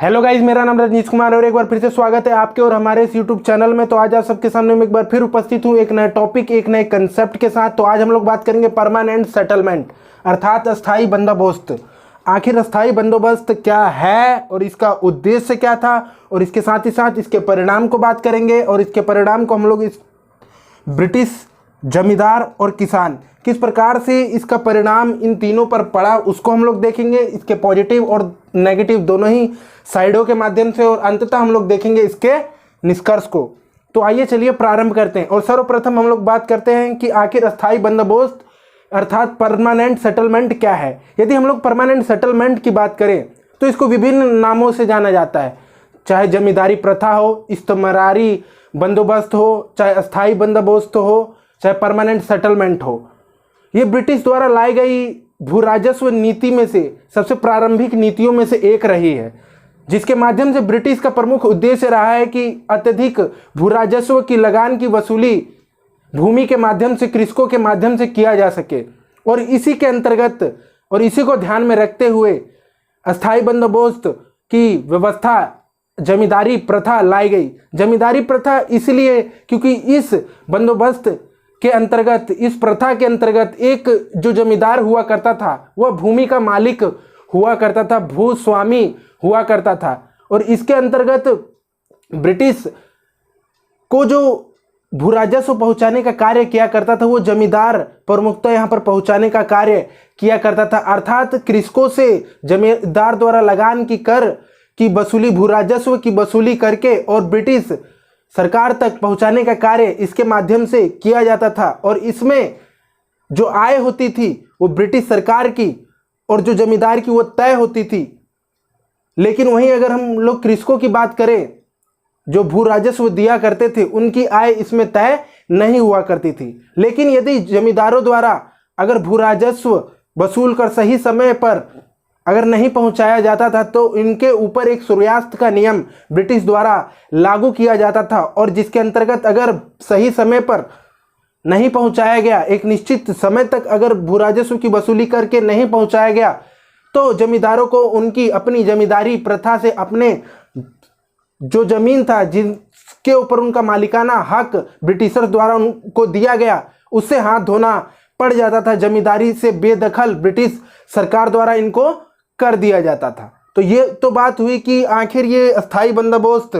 Hello guys, मेरा नाम रजनीश कुमार और एक बार फिर से स्वागत है आपके और हमारे इस यूट्यूब चैनल में। तो आज आप सबके सामने में एक बार फिर उपस्थित हूँ एक नए टॉपिक, एक नए कंसेप्ट के साथ। तो आज हम लोग बात करेंगे परमानेंट सेटलमेंट अर्थात अस्थाई बंदोबस्त। आखिर अस्थाई बंदोबस्त क्या है और इसका उद्देश्य क्या था, और इसके साथ ही साथ इसके परिणाम को बात करेंगे। और इसके परिणाम को हम लोग इस ब्रिटिश जमींदार और किसान किस प्रकार से इसका परिणाम इन तीनों पर पड़ा उसको हम लोग देखेंगे, इसके पॉजिटिव और नेगेटिव दोनों ही साइडों के माध्यम से, और अंततः हम लोग देखेंगे इसके निष्कर्ष को। तो आइए चलिए प्रारंभ करते हैं। और सर्वप्रथम हम लोग बात करते हैं कि आखिर अस्थाई बंदोबस्त अर्थात परमानेंट सेटलमेंट क्या है। यदि हम लोग परमानेंट सेटलमेंट की बात करें तो इसको विभिन्न नामों से जाना जाता है, चाहे जमींदारी प्रथा हो, इस्तमरारी बंदोबस्त हो, चाहे अस्थाई बंदोबस्त हो, चाहे परमानेंट सेटलमेंट हो। ये ब्रिटिश द्वारा लाई गई भू राजस्व नीति में से सबसे प्रारंभिक नीतियों में से एक रही है, जिसके माध्यम से ब्रिटिश का प्रमुख उद्देश्य रहा है कि अत्यधिक भू राजस्व की लगान की वसूली भूमि के माध्यम से, कृषकों के माध्यम से किया जा सके। और इसी के अंतर्गत और इसी को ध्यान में रखते हुए अस्थाई बंदोबस्त की व्यवस्था जमींदारी प्रथा लाई गई। जमींदारी प्रथा इसलिए क्योंकि इस बंदोबस्त के अंतर्गत, इस प्रथा के अंतर्गत एक जो जमींदार हुआ करता था वह भूमि का मालिक हुआ करता था, भूस्वामी हुआ करता था। और इसके अंतर्गत ब्रिटिश को जो भू राजस्व पहुंचाने का कार्य किया करता था वो जमींदार प्रमुखतः यहाँ पर पहुंचाने का कार्य किया करता था। अर्थात कृषकों से जमींदार द्वारा लगान की कर की वसूली, भू राजस्व की वसूली करके और ब्रिटिश सरकार तक पहुंचाने का कार्य इसके माध्यम से किया जाता था। और इसमें जो आय होती थी वो ब्रिटिश सरकार की और जो जमींदार की वो तय होती थी। लेकिन वहीं अगर हम लोग कृषकों की बात करें, जो भू राजस्व दिया करते थे उनकी आय इसमें तय नहीं हुआ करती थी। लेकिन यदि जमींदारों द्वारा अगर भू राजस्व वसूल कर सही समय पर अगर नहीं पहुंचाया जाता था तो इनके ऊपर एक सूर्यास्त का नियम ब्रिटिश द्वारा लागू किया जाता था, और जिसके अंतर्गत अगर सही समय पर नहीं पहुंचाया गया, एक निश्चित समय तक अगर भू राजस्व की वसूली करके नहीं पहुंचाया गया, तो जमींदारों को उनकी अपनी जमींदारी प्रथा से अपने जो जमीन था जिसके ऊपर उनका मालिकाना हक ब्रिटिशर्स द्वारा उनको दिया गया उससे हाथ धोना पड़ जाता था। जमींदारी से बेदखल ब्रिटिश सरकार द्वारा इनको कर दिया जाता था। तो ये तो बात हुई कि आखिर ये अस्थाई बंदोबस्त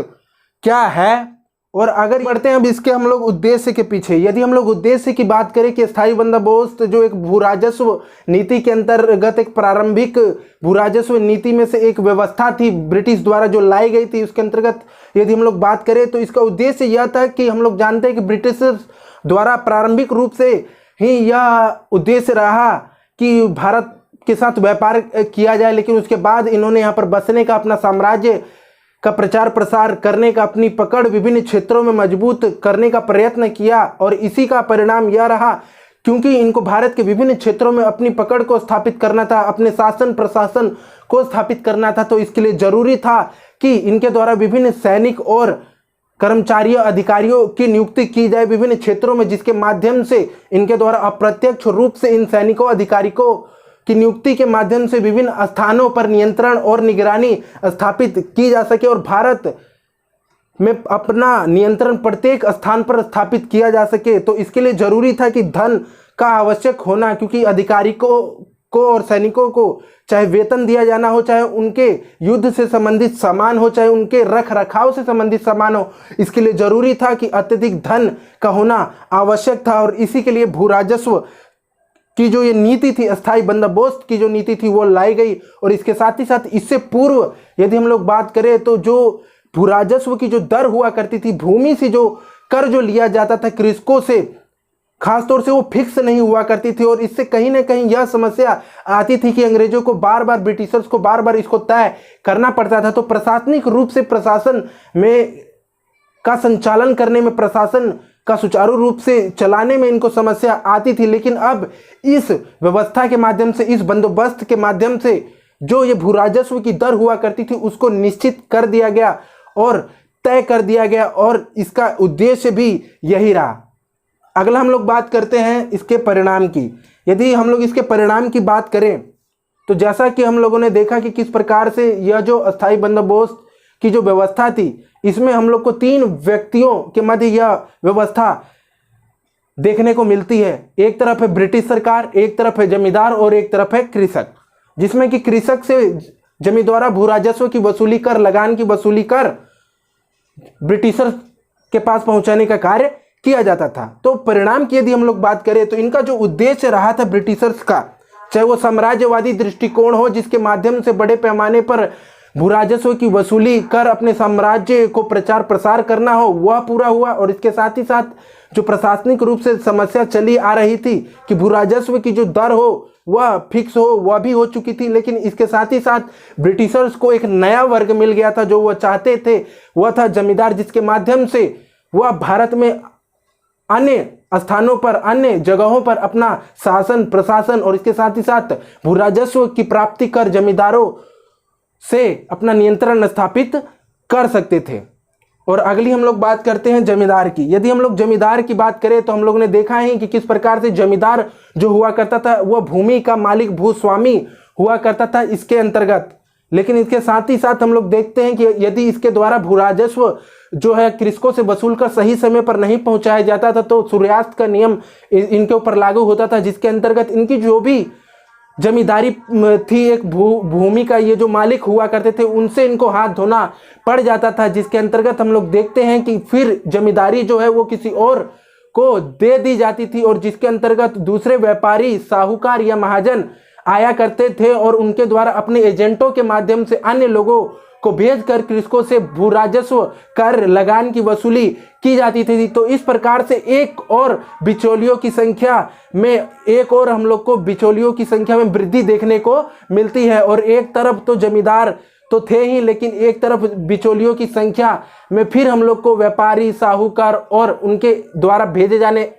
क्या है। और अगर बढ़ते हैं अब इसके हम लोग उद्देश्य के पीछे, यदि हम लोग उद्देश्य की बात करें कि अस्थाई बंदोबस्त जो एक भू राजस्व नीति के अंतर्गत एक प्रारंभिक भू राजस्व नीति में से एक व्यवस्था थी ब्रिटिश द्वारा जो लाई गई थी, उसके अंतर्गत यदि हम लोग बात करें तो इसका उद्देश्य यह था कि हम लोग जानते हैं कि ब्रिटिश द्वारा प्रारंभिक रूप से ही यह उद्देश्य रहा कि भारत के साथ व्यापार किया जाए। लेकिन उसके बाद इन्होंने यहाँ पर बसने का, अपना साम्राज्य का प्रचार प्रसार करने का, अपनी पकड़ विभिन्न क्षेत्रों में मजबूत करने का प्रयत्न किया। और इसी का परिणाम यह रहा, क्योंकि इनको भारत के विभिन्न क्षेत्रों में अपनी पकड़ को स्थापित करना था, अपने शासन प्रशासन को स्थापित करना था, तो इसके लिए जरूरी था कि इनके द्वारा विभिन्न सैनिक और कर्मचारियों, अधिकारियों की नियुक्ति की जाए विभिन्न क्षेत्रों में, जिसके माध्यम से इनके द्वारा अप्रत्यक्ष रूप से इन सैनिकों, अधिकारियों की नियुक्ति के माध्यम से विभिन्न स्थानों पर नियंत्रण और निगरानी स्थापित की जा सके और भारत में अपना नियंत्रण प्रत्येक स्थान पर स्थापित किया जा सके। तो इसके लिए जरूरी था कि धन का आवश्यक होना, क्योंकि अधिकारियों को और सैनिकों को चाहे वेतन दिया जाना हो, चाहे उनके युद्ध से संबंधित सामान हो, चाहे उनके रख रखाव से संबंधित सामान हो, इसके लिए जरूरी था कि अत्यधिक धन का होना आवश्यक था। और इसी के लिए भू राजस्व की जो ये नीति थी, अस्थाई बंदोबस्त की जो नीति थी वो लाई गई। और इसके साथ ही साथ इससे पूर्व यदि हम लोग बात करें तो जो भू राजस्व की जो दर हुआ करती थी, भूमि से जो कर जो लिया जाता था कृषकों से, खासतौर से वो फिक्स नहीं हुआ करती थी। और इससे कहीं ना कहीं यह समस्या आती थी कि अंग्रेजों को बार बार, ब्रिटिशर्स को बार बार इसको तय करना पड़ता था। तो प्रशासनिक रूप से प्रशासन में का संचालन करने में, प्रशासन का सुचारू रूप से चलाने में इनको समस्या आती थी। लेकिन अब इस व्यवस्था के माध्यम से, इस बंदोबस्त के माध्यम से जो ये भू राजस्व की दर हुआ करती थी उसको निश्चित कर दिया गया और तय कर दिया गया, और इसका उद्देश्य भी यही रहा। अगला हम लोग बात करते हैं इसके परिणाम की। यदि हम लोग इसके परिणाम की बात करें तो जैसा कि हम लोगों ने देखा कि किस प्रकार से यह जो अस्थाई बंदोबस्त की जो व्यवस्था थी, इसमें हम लोग को 3 व्यक्तियों के मध्य यह व्यवस्था देखने को मिलती है। एक तरफ है ब्रिटिश सरकार, एक तरफ है जमींदार और एक तरफ है कृषक, जिसमें कि कृषक से जमींदार द्वारा भू राजस्व की वसूली कर, लगान की वसूली कर ब्रिटिशर के पास पहुंचाने का कार्य किया जाता था। तो परिणाम की यदि हम लोग बात करें तो इनका जो उद्देश्य रहा था ब्रिटिशर्स का, चाहे वो साम्राज्यवादी दृष्टिकोण हो जिसके माध्यम से बड़े पैमाने पर भू राजस्व की वसूली कर अपने साम्राज्य को प्रचार प्रसार करना हो, वह पूरा हुआ। और इसके साथ ही साथ जो प्रशासनिक रूप से समस्या चली आ रही थी कि भू राजस्व की जो दर हो वह फिक्स हो, वह भी हो चुकी थी। लेकिन इसके साथ ही साथ ब्रिटिशर्स को एक नया वर्ग मिल गया था जो वह चाहते थे, वह था जमींदार, जिसके माध्यम से वह भारत में अन्य स्थानों पर, अन्य जगहों पर अपना शासन प्रशासन और इसके साथ ही साथ भू राजस्व की प्राप्ति कर जमींदारों से अपना नियंत्रण स्थापित कर सकते थे। और अगली हम लोग बात करते हैं जमींदार की। यदि हम लोग जमींदार की बात करें तो हम लोग ने देखा है कि किस प्रकार से जमींदार जो हुआ करता था वह भूमि का मालिक, भूस्वामी हुआ करता था इसके अंतर्गत। लेकिन इसके साथ ही साथ हम लोग देखते हैं कि यदि इसके द्वारा भू राजस्व जो है कृषकों से वसूल कर सही समय पर नहीं पहुंचाया जाता था तो सूर्यास्त का नियम इनके ऊपर लागू होता था, जिसके अंतर्गत इनकी जो भी जमींदारी थी, एक भूमि का ये जो मालिक हुआ करते थे उनसे इनको हाथ धोना पड़ जाता था, जिसके अंतर्गत हम लोग देखते हैं कि फिर जमींदारी जो है वो किसी और को दे दी जाती थी और जिसके अंतर्गत दूसरे व्यापारी, साहूकार या महाजन आया करते थे और उनके द्वारा अपने एजेंटों के माध्यम से अन्य लोगों को भेजकर कृषकों से भू राजस्व कर, लगान की वसूली की जाती थी। तो इस प्रकार से एक और बिचौलियों की संख्या में वृद्धि देखने को मिलती है। और एक तरफ तो जमींदार तो थे ही, लेकिन एक तरफ बिचौलियों की संख्या में फिर हम लोग को व्यापारी, साहूकार और उनके द्वारा भेजे जाने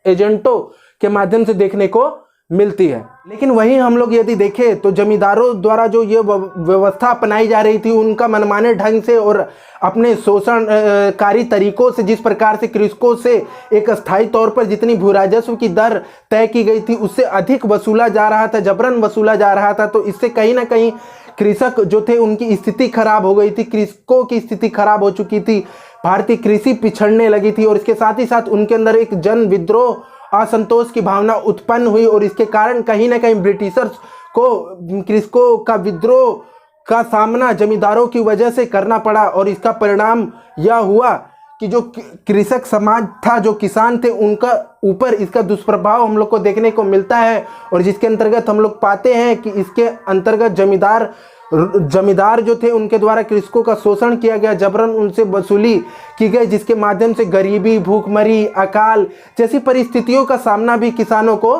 एजेंटों के माध्यम से देखने को मिलती है। लेकिन वहीं हम लोग यदि देखें तो जमींदारों द्वारा जो ये व्यवस्था अपनाई जा रही थी उनका मनमाने ढंग से और अपने शोषणकारी तरीकों से, जिस प्रकार से कृषकों से एक अस्थायी तौर पर जितनी भू राजस्व की दर तय की गई थी उससे अधिक वसूला जा रहा था, जबरन वसूला जा रहा था। तो इससे कहीं ना कहीं कृषक जो थे उनकी स्थिति खराब हो गई थी, कृषकों की स्थिति खराब हो चुकी थी, भारतीय कृषि पिछड़ने लगी थी और इसके साथ ही साथ उनके अंदर एक जन विद्रोह, असंतोष की भावना उत्पन्न हुई और इसके कारण कहीं ना कहीं ब्रिटिशर्स को कृषकों का विद्रोह का सामना जमींदारों की वजह से करना पड़ा। और इसका परिणाम यह हुआ कि जो कृषक समाज था, जो किसान थे, उनका ऊपर इसका दुष्प्रभाव हम लोग को देखने को मिलता है। और जिसके अंतर्गत हम लोग पाते हैं कि इसके अंतर्गत जमींदार जो थे उनके द्वारा कृषकों का शोषण किया गया, जबरन उनसे वसूली की गई, जिसके माध्यम से गरीबी, भूखमरी, अकाल जैसी परिस्थितियों का सामना भी किसानों को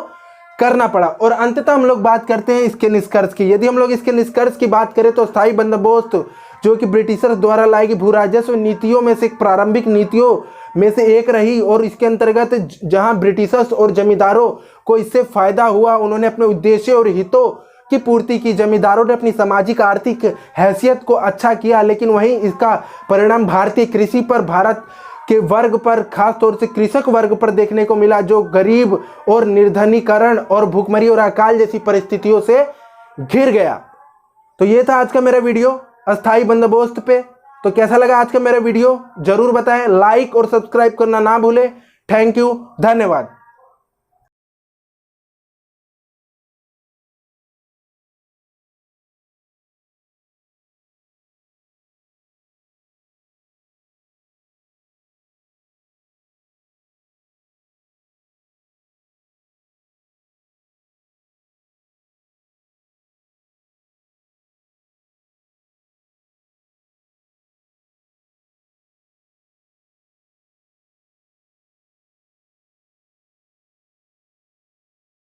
करना पड़ा। और अंततः हम लोग बात करते हैं इसके निष्कर्ष की। यदि हम लोग इसके निष्कर्ष की बात करें तो स्थायी बंदोबस्त जो कि ब्रिटिशर्स द्वारा लाई गई भू राजस्व नीतियों में से एक प्रारंभिक नीतियों में से एक रही और इसके अंतर्गत जहां ब्रिटिशर्स और जमींदारों को इससे फायदा हुआ, उन्होंने अपने उद्देश्य और हितों की पूर्ति की, जमींदारों ने अपनी सामाजिक आर्थिक हैसियत को अच्छा किया। लेकिन वहीं इसका परिणाम भारतीय कृषि पर, भारत के वर्ग पर, खास तौर से कृषक वर्ग पर देखने को मिला, जो गरीब और निर्धनीकरण और भूखमरी और अकाल जैसी परिस्थितियों से घिर गया। तो ये था आज का मेरा वीडियो अस्थाई बंदोबस्त पे। तो कैसा लगा आज का मेरा वीडियो जरूर बताएं, लाइक और सब्सक्राइब करना ना भूलें। थैंक यू, धन्यवाद।